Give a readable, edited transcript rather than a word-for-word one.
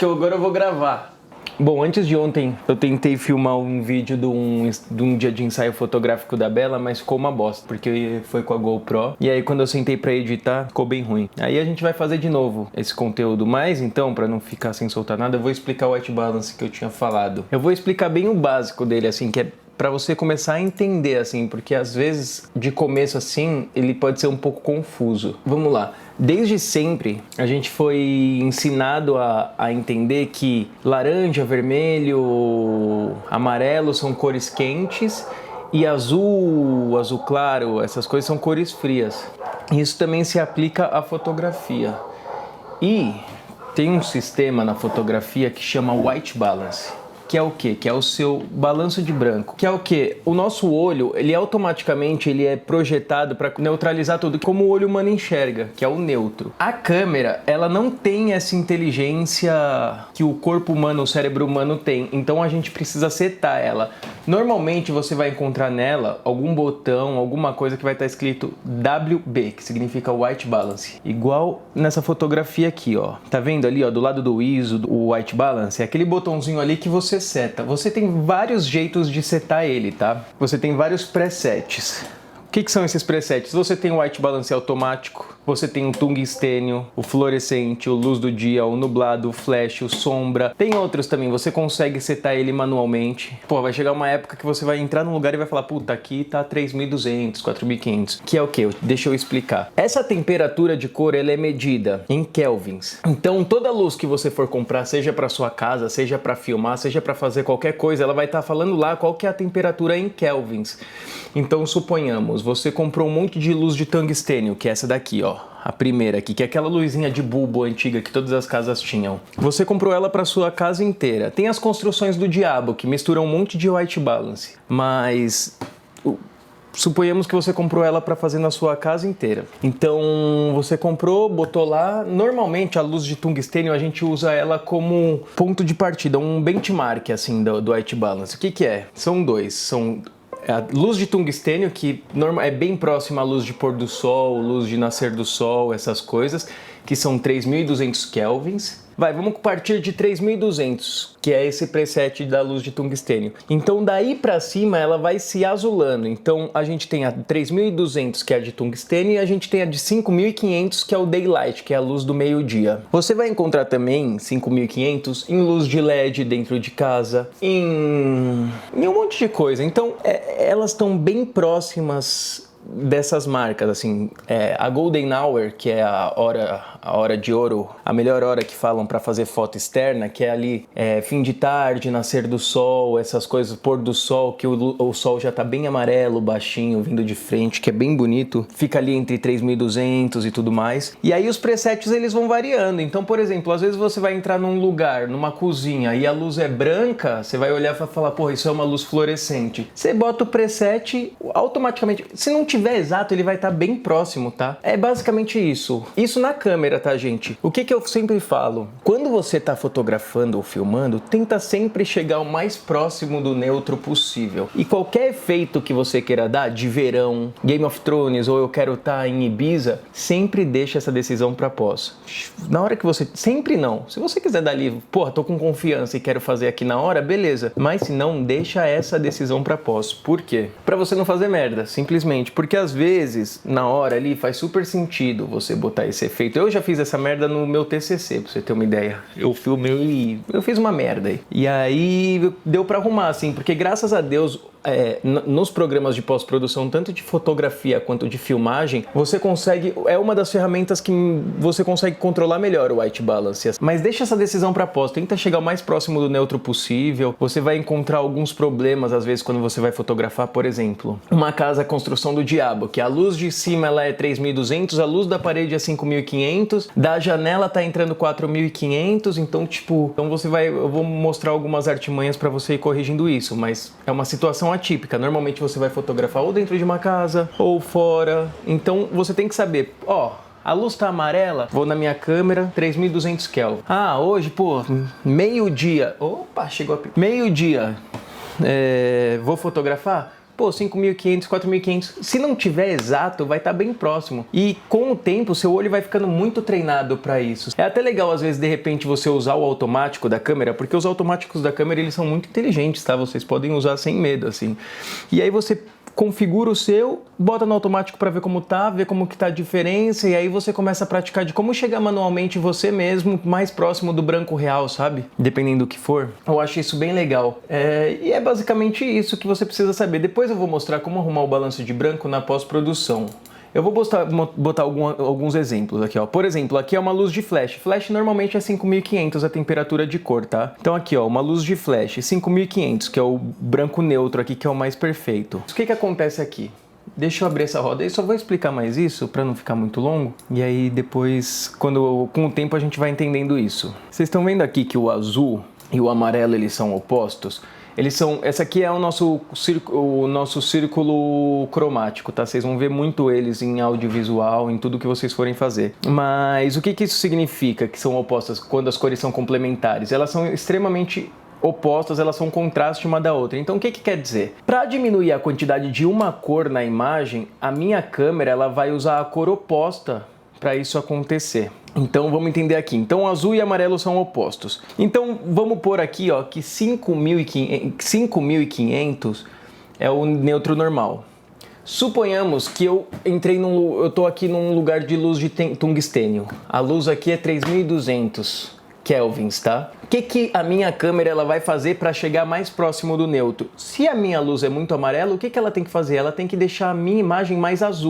que agora eu vou gravar. Bom, antes de ontem eu tentei filmar um vídeo de um dia de ensaio fotográfico da Bela, mas ficou uma bosta, porque foi com a GoPro. E aí quando eu sentei pra editar, ficou bem ruim. Aí a gente vai fazer de novo esse conteúdo, mas então, pra não ficar sem soltar nada, eu vou explicar o white balance que eu tinha falado. Eu vou explicar bem o básico dele, assim, que é pra você começar a entender, assim, porque às vezes, de começo assim, ele pode ser um pouco confuso. Vamos lá. Desde sempre, a gente foi ensinado a entender que laranja, vermelho, amarelo são cores quentes e azul, azul claro, essas coisas são cores frias. Isso também se aplica à fotografia. E tem um sistema na fotografia que chama white balance. Que é o quê? Que é o seu balanço de branco. Que é o quê? O nosso olho, ele automaticamente é projetado para neutralizar tudo, como o olho humano enxerga, que é o neutro. A câmera, ela não tem essa inteligência que o corpo humano, o cérebro humano tem, então a gente precisa setar ela. Normalmente você vai encontrar nela algum botão, alguma coisa que vai estar escrito WB, que significa White Balance. Igual nessa fotografia aqui, ó. Tá vendo ali, ó, do lado do ISO, o White Balance? É aquele botãozinho ali que você seta. Você tem vários jeitos de setar ele, tá? Você tem vários presets. O que são esses presets? Você tem o white balance automático, você tem o tungstênio, o fluorescente, o luz do dia, o nublado, o flash, o sombra. Tem outros também, você consegue setar ele manualmente. Pô, vai chegar uma época que você vai entrar num lugar e vai falar, puta, aqui tá 3200, 4500. Que é o quê? Deixa eu explicar. Essa temperatura de cor, ela é medida em kelvins. Então, toda luz que você for comprar, seja para sua casa, seja para filmar, seja para fazer qualquer coisa, ela vai estar falando lá qual que é a temperatura em kelvins. Então, suponhamos, você comprou um monte de luz de tungstênio, que é essa daqui, ó, a primeira aqui, que é aquela luzinha de bulbo antiga que todas as casas tinham. Você comprou ela para sua casa inteira. Tem as construções do diabo, que misturam um monte de white balance, mas suponhamos que você comprou ela para fazer na sua casa inteira. Então, você comprou, botou lá. Normalmente, a luz de tungstênio, a gente usa ela como ponto de partida, um benchmark, assim, do white balance. O que é? São dois, são a luz de tungstênio, que é bem próxima à luz de pôr do sol, luz de nascer do sol, essas coisas, que são 3200 kelvins. Vamos partir de 3200, que é esse preset da luz de tungstênio. Então daí pra cima ela vai se azulando. Então a gente tem a 3200, que é a de tungstênio, e a gente tem a de 5500, que é o daylight, que é a luz do meio-dia. Você vai encontrar também 5500 em luz de LED dentro de casa, em um monte de coisa. Então elas estão bem próximas dessas marcas, assim, a Golden Hour, que é a hora de ouro, a melhor hora que falam para fazer foto externa, que é ali fim de tarde, nascer do sol, essas coisas, pôr do sol, que o sol já tá bem amarelo, baixinho, vindo de frente, que é bem bonito, fica ali entre 3200 e tudo mais. E aí os presets, eles vão variando. Então, por exemplo, às vezes você vai entrar num lugar, numa cozinha, e a luz é branca, você vai olhar e vai falar, porra, isso é uma luz fluorescente. Você bota o preset, automaticamente, se não tiver exato, ele vai estar bem próximo, tá? É basicamente isso. Isso na câmera, tá, gente? O que eu sempre falo? Quando você tá fotografando ou filmando, tenta sempre chegar o mais próximo do neutro possível. E qualquer efeito que você queira dar, de verão, Game of Thrones, ou eu quero estar em Ibiza, sempre deixa essa decisão pra pós. Na hora que você... Sempre não. Se você quiser dar ali, porra, tô com confiança e quero fazer aqui na hora, beleza. Mas se não, deixa essa decisão pra pós. Por quê? Pra você não fazer merda, simplesmente. Porque às vezes, na hora ali, faz super sentido você botar esse efeito. Eu já fiz essa merda no meu TCC, pra você ter uma ideia. Eu filmei e eu fiz uma merda aí. E aí deu pra arrumar, assim, porque graças a Deus, nos programas de pós-produção, tanto de fotografia quanto de filmagem, você consegue, é uma das ferramentas que você consegue controlar melhor o white balance. Mas deixa essa decisão para pós, tenta chegar o mais próximo do neutro possível. Você vai encontrar alguns problemas às vezes quando você vai fotografar, por exemplo, uma casa construção do diabo, que a luz de cima ela é 3200, a luz da parede é 5500, da janela tá entrando 4500, então eu vou mostrar algumas artimanhas para você ir corrigindo isso, mas é uma situação atípica. Normalmente você vai fotografar ou dentro de uma casa ou fora. Então você tem que saber, a luz tá amarela, vou na minha câmera, 3200 Kelvin. Hoje, pô, meio-dia. Opa, chegou a... Meio-dia. Vou fotografar? pô, 5.500, 4.500. Se não tiver exato, vai estar bem próximo. E com o tempo, seu olho vai ficando muito treinado para isso. É até legal, às vezes, de repente, você usar o automático da câmera, porque os automáticos da câmera, eles são muito inteligentes, tá? Vocês podem usar sem medo, assim. E aí você configura o seu, bota no automático para ver como tá, ver como que tá a diferença, e aí você começa a praticar de como chegar manualmente você mesmo mais próximo do branco real, sabe? Dependendo do que for. Eu acho isso bem legal. E é basicamente isso que você precisa saber. Depois eu vou mostrar como arrumar o balanço de branco na pós-produção. Eu vou botar alguns exemplos aqui, ó. Por exemplo, aqui é uma luz de flash. Flash normalmente é 5.500 a temperatura de cor, tá? Então aqui, ó, uma luz de flash, 5.500, que é o branco neutro aqui, que é o mais perfeito. O que que acontece aqui? Deixa eu abrir essa roda. Eu só vou explicar mais isso para não ficar muito longo. E aí depois, com o tempo, a gente vai entendendo isso. Vocês estão vendo aqui que o azul e o amarelo, eles são opostos? Essa aqui é o nosso círculo cromático, tá? Vocês vão ver muito eles em audiovisual, em tudo que vocês forem fazer. Mas o que que isso significa que são opostas quando as cores são complementares? Elas são extremamente opostas, elas são um contraste uma da outra. Então o que que quer dizer? Para diminuir a quantidade de uma cor na imagem, a minha câmera ela vai usar a cor oposta para isso acontecer. Então vamos entender aqui. Então azul e amarelo são opostos. Então vamos pôr aqui, ó, que 5.500 é o neutro normal. Suponhamos que eu tô aqui num lugar de luz de tungstênio. A luz aqui é 3.200 kelvins, tá? O que a minha câmera ela vai fazer para chegar mais próximo do neutro? Se a minha luz é muito amarela, o que ela tem que fazer? Ela tem que deixar a minha imagem mais azul.